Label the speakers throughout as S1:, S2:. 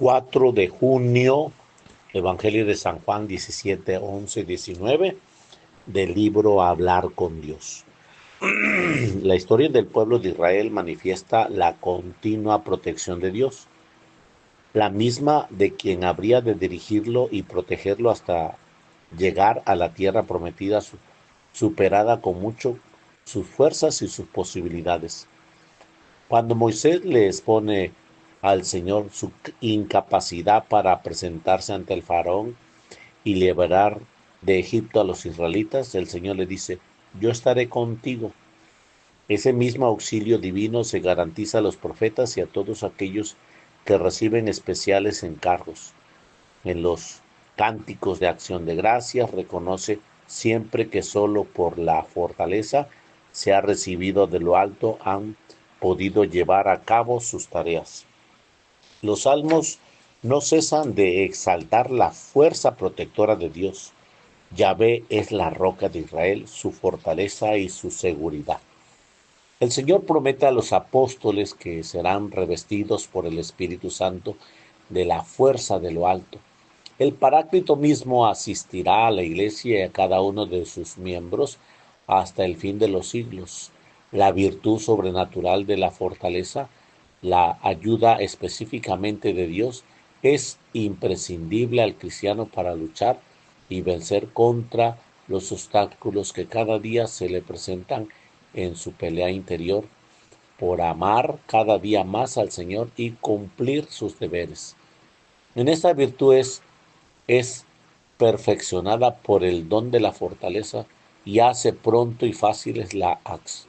S1: 4 de junio, Evangelio de San Juan 17, 11, 19, del libro Hablar con Dios. La historia del pueblo de Israel manifiesta la continua protección de Dios, la misma de quien habría de dirigirlo y protegerlo hasta llegar a la tierra prometida, superada con mucho sus fuerzas y sus posibilidades. Cuando Moisés le expone al Señor su incapacidad para presentarse ante el faraón y liberar de Egipto a los israelitas, el Señor le dice: yo estaré contigo. Ese mismo auxilio divino se garantiza a los profetas y a todos aquellos que reciben especiales encargos. En los cánticos de acción de gracias reconoce siempre que solo por la fortaleza se ha recibido de lo alto han podido llevar a cabo sus tareas. Los salmos no cesan de exaltar la fuerza protectora de Dios. Yahvé es la roca de Israel, su fortaleza y su seguridad. El Señor promete a los apóstoles que serán revestidos por el Espíritu Santo de la fuerza de lo alto. El Paráclito mismo asistirá a la Iglesia y a cada uno de sus miembros hasta el fin de los siglos. La virtud sobrenatural de la fortaleza, la ayuda específicamente de Dios, es imprescindible al cristiano para luchar y vencer contra los obstáculos que cada día se le presentan en su pelea interior por amar cada día más al Señor y cumplir sus deberes. En esta virtud es perfeccionada por el don de la fortaleza y hace pronto y fáciles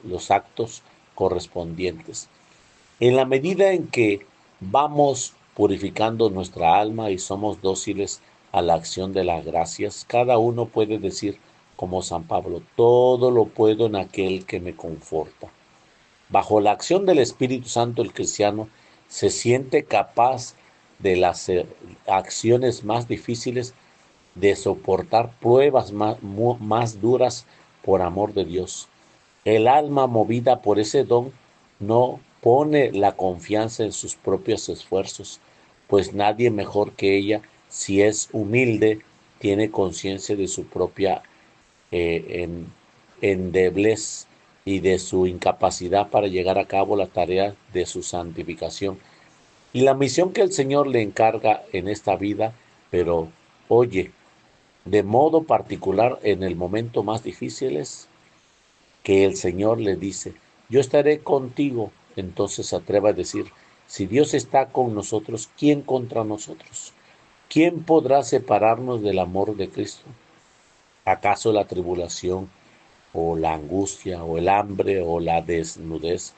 S1: los actos correspondientes. En la medida en que vamos purificando nuestra alma y somos dóciles a la acción de las gracias, cada uno puede decir, como San Pablo: todo lo puedo en aquel que me conforta. Bajo la acción del Espíritu Santo, el cristiano se siente capaz de las acciones más difíciles, de soportar pruebas más duras por amor de Dios. El alma movida por ese don no pone la confianza en sus propios esfuerzos, pues nadie mejor que ella, si es humilde, tiene conciencia de su propia endeblez y de su incapacidad para llegar a cabo la tarea de su santificación y la misión que el Señor le encarga en esta vida. Pero oye, de modo particular en el momento más difícil es que el Señor le dice: yo estaré contigo. Entonces se atreve a decir: si Dios está con nosotros, ¿quién contra nosotros? ¿Quién podrá separarnos del amor de Cristo? ¿Acaso la tribulación, o la angustia, o el hambre, o la desnudez,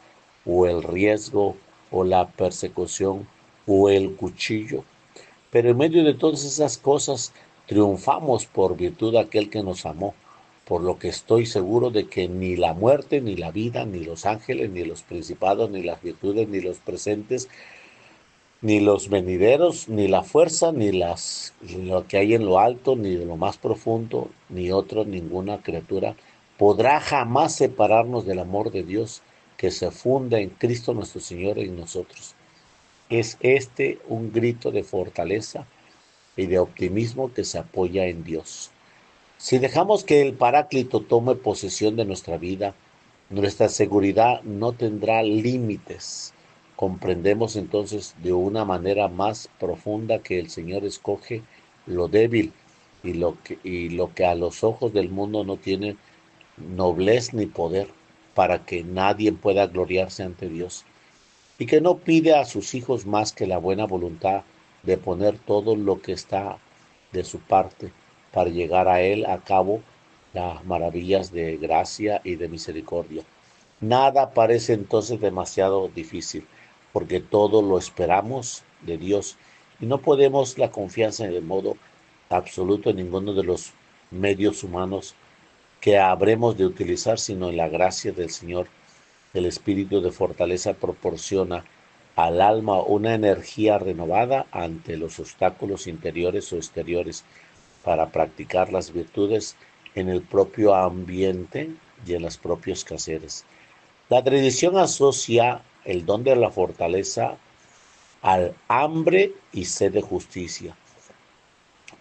S1: o el riesgo, o la persecución, o el cuchillo? Pero en medio de todas esas cosas triunfamos por virtud de aquel que nos amó, por lo que estoy seguro de que ni la muerte, ni la vida, ni los ángeles, ni los principados, ni las virtudes, ni los presentes, ni los venideros, ni la fuerza, ni lo que hay en lo alto, ni de lo más profundo, ni otro, ninguna criatura podrá jamás separarnos del amor de Dios que se funda en Cristo nuestro Señor y en nosotros. Es este un grito de fortaleza y de optimismo que se apoya en Dios. Si dejamos que el Paráclito tome posesión de nuestra vida, nuestra seguridad no tendrá límites. Comprendemos entonces de una manera más profunda que el Señor escoge lo débil y lo que a los ojos del mundo no tiene noblez ni poder, para que nadie pueda gloriarse ante Dios, y que no pide a sus hijos más que la buena voluntad de poner todo lo que está de su parte para llegar a Él a cabo las maravillas de gracia y de misericordia. Nada parece entonces demasiado difícil, porque todo lo esperamos de Dios y no podemos la confianza de modo absoluto en ninguno de los medios humanos que habremos de utilizar, sino en la gracia del Señor. El espíritu de fortaleza proporciona al alma una energía renovada ante los obstáculos interiores o exteriores para practicar las virtudes en el propio ambiente y en los propios quehaceres. La tradición asocia el don de la fortaleza al hambre y sed de justicia.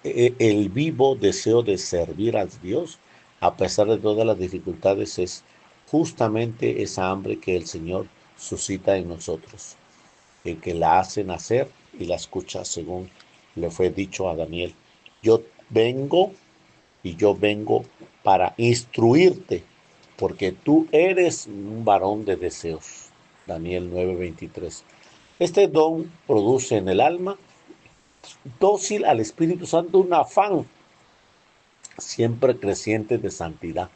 S1: El vivo deseo de servir a Dios, a pesar de todas las dificultades, es justamente esa hambre que el Señor suscita en nosotros, el que la hace nacer y la escucha, según le fue dicho a Daniel. Yo vengo yo vengo para instruirte, porque tú eres un varón de deseos. Daniel 9:23. Este don produce en el alma, dócil al Espíritu Santo, un afán siempre creciente de santidad,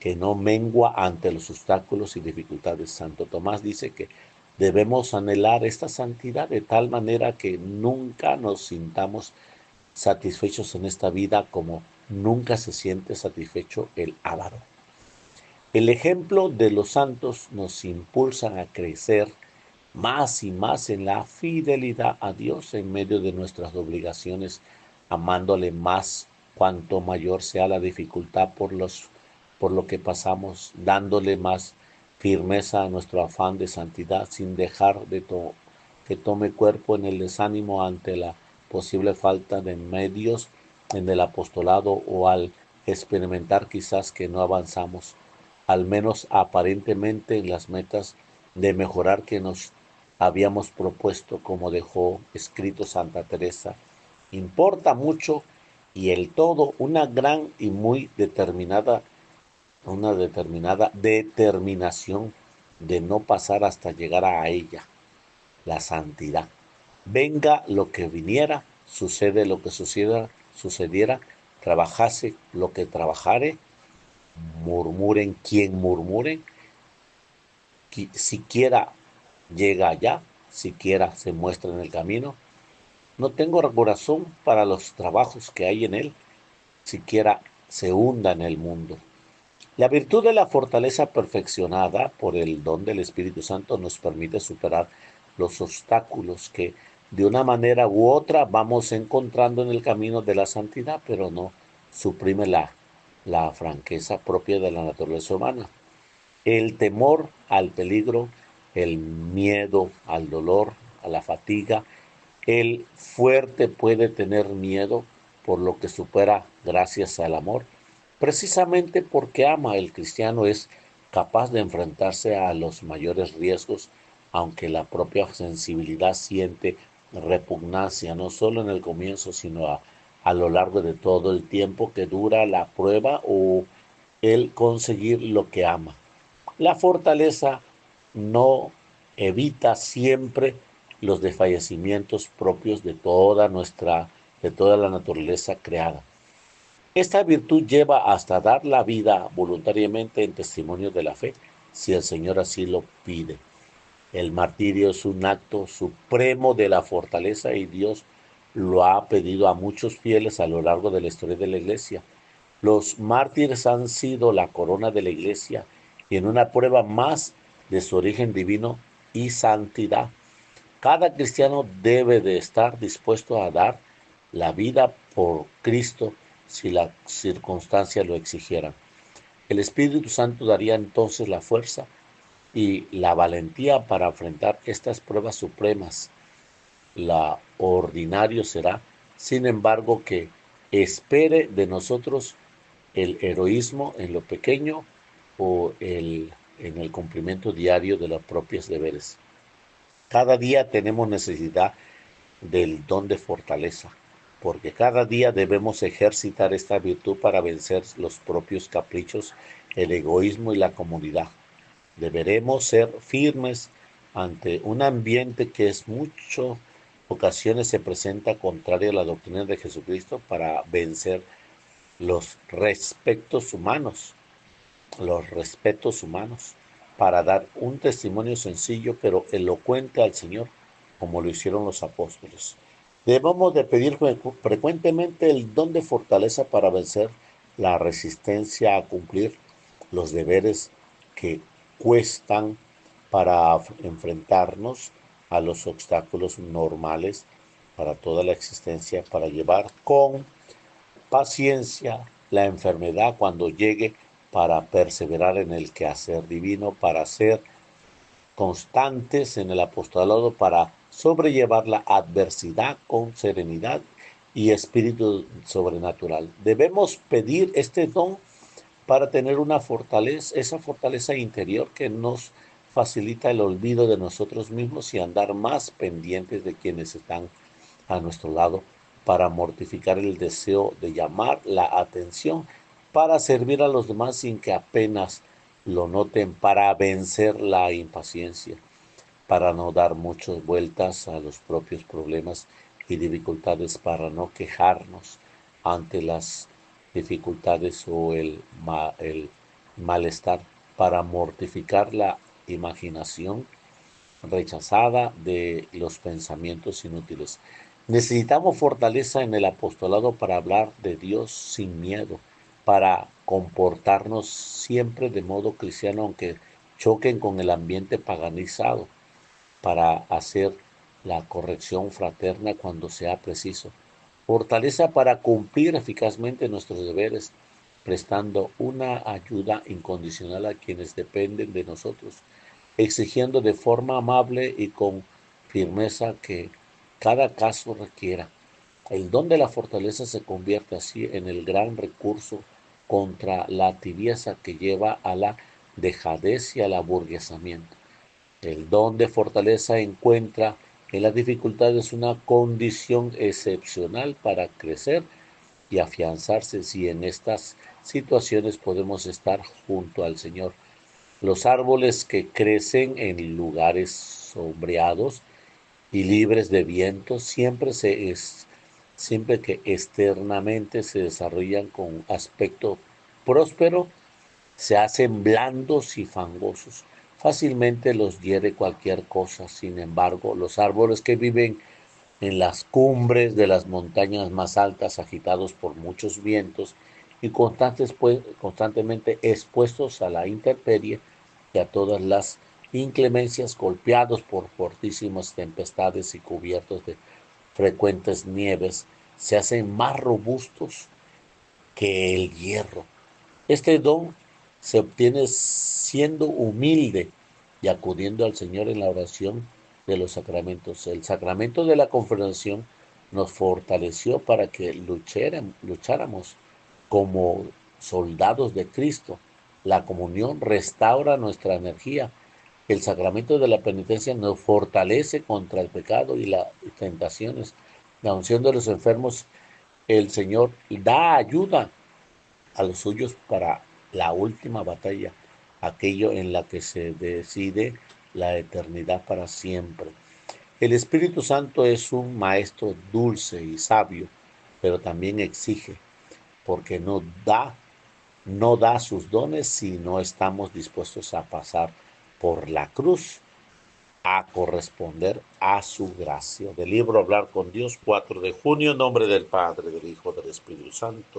S1: que no mengua ante los obstáculos y dificultades. Santo Tomás dice que debemos anhelar esta santidad de tal manera que nunca nos sintamos satisfechos en esta vida como nunca se siente satisfecho el avaro. El ejemplo de los santos nos impulsa a crecer más y más en la fidelidad a Dios en medio de nuestras obligaciones, amándole más cuanto mayor sea la dificultad por lo que pasamos, dándole más firmeza a nuestro afán de santidad sin dejar que tome cuerpo en el desánimo ante la posible falta de medios en el apostolado o al experimentar quizás que no avanzamos, al menos aparentemente, en las metas de mejorar que nos habíamos propuesto, como dejó escrito Santa Teresa. Importa mucho y el todo una gran y muy una determinada determinación de no pasar hasta llegar a ella, la santidad. Venga lo que viniera, sucede lo que sucediera, trabajase lo que trabajare, murmuren quien murmure, siquiera llega allá, siquiera se muestra en el camino. No tengo corazón para los trabajos que hay en él, siquiera se hunda en el mundo. La virtud de la fortaleza perfeccionada por el don del Espíritu Santo nos permite superar los obstáculos que de una manera u otra vamos encontrando en el camino de la santidad, pero no suprime la franqueza propia de la naturaleza humana. El temor al peligro, el miedo al dolor, a la fatiga. El fuerte puede tener miedo por lo que supera gracias al amor. Precisamente porque ama, el cristiano es capaz de enfrentarse a los mayores riesgos, aunque la propia sensibilidad siente repugnancia, no solo en el comienzo, sino a lo largo de todo el tiempo que dura la prueba o el conseguir lo que ama. La fortaleza no evita siempre los desfallecimientos propios de toda la naturaleza creada. Esta virtud lleva hasta dar la vida voluntariamente en testimonio de la fe, si el Señor así lo pide. El martirio es un acto supremo de la fortaleza y Dios lo ha pedido a muchos fieles a lo largo de la historia de la Iglesia. Los mártires han sido la corona de la Iglesia y en una prueba más de su origen divino y santidad. Cada cristiano debe de estar dispuesto a dar la vida por Cristo si las circunstancias lo exigieran. El Espíritu Santo daría entonces la fuerza y la valentía para enfrentar estas pruebas supremas. La ordinario será, sin embargo, que espere de nosotros el heroísmo en lo pequeño o en el cumplimiento diario de los propios deberes. Cada día tenemos necesidad del don de fortaleza, porque cada día debemos ejercitar esta virtud para vencer los propios caprichos, el egoísmo y la comodidad. Deberemos ser firmes ante un ambiente que es muchas ocasiones se presenta contrario a la doctrina de Jesucristo para vencer los los respetos humanos, para dar un testimonio sencillo pero elocuente al Señor, como lo hicieron los apóstoles. Debemos de pedir frecuentemente el don de fortaleza para vencer la resistencia a cumplir los deberes que cuestan, para enfrentarnos a los obstáculos normales para toda la existencia, para llevar con paciencia la enfermedad cuando llegue, para perseverar en el quehacer divino, para ser constantes en el apostolado, para sobrellevar la adversidad con serenidad y espíritu sobrenatural. Debemos pedir este don para tener una fortaleza, esa fortaleza interior que nos facilita el olvido de nosotros mismos y andar más pendientes de quienes están a nuestro lado, para mortificar el deseo de llamar la atención, para servir a los demás sin que apenas lo noten, para vencer la impaciencia, para no dar muchas vueltas a los propios problemas y dificultades, para no quejarnos ante las dificultades o el malestar, para mortificar la imaginación rechazada de los pensamientos inútiles. Necesitamos fortaleza en el apostolado para hablar de Dios sin miedo, para comportarnos siempre de modo cristiano, aunque choquen con el ambiente paganizado, para hacer la corrección fraterna cuando sea preciso. Fortaleza para cumplir eficazmente nuestros deberes, prestando una ayuda incondicional a quienes dependen de nosotros, exigiendo de forma amable y con firmeza que cada caso requiera. El don de la fortaleza se convierte así en el gran recurso contra la tibieza que lleva a la dejadez y al aburguesamiento. El don de fortaleza encuentra en las dificultades una condición excepcional para crecer y afianzarse si en estas situaciones podemos estar junto al Señor. Los árboles que crecen en lugares sombreados y libres de vientos siempre que externamente se desarrollan con aspecto próspero, se hacen blandos y fangosos. Fácilmente los hiere cualquier cosa. Sin embargo, los árboles que viven en las cumbres de las montañas más altas, agitados por muchos vientos y constantemente expuestos a la intemperie y a todas las inclemencias, golpeados por fortísimas tempestades y cubiertos de frecuentes nieves, se hacen más robustos que el hierro. Este don se obtiene siendo humilde y acudiendo al Señor en la oración de los sacramentos. El sacramento de la confirmación nos fortaleció para que lucháramos como soldados de Cristo. La comunión restaura nuestra energía. El sacramento de la penitencia nos fortalece contra el pecado y las tentaciones. La unción de los enfermos, el Señor da ayuda a los suyos para la última batalla, aquello en la que se decide la eternidad para siempre. El Espíritu Santo es un maestro dulce y sabio, pero también exige, porque no da sus dones si no estamos dispuestos a pasar por la cruz, a corresponder a su gracia. Del libro Hablar con Dios, 4 de junio, en nombre del Padre, del Hijo, del Espíritu Santo.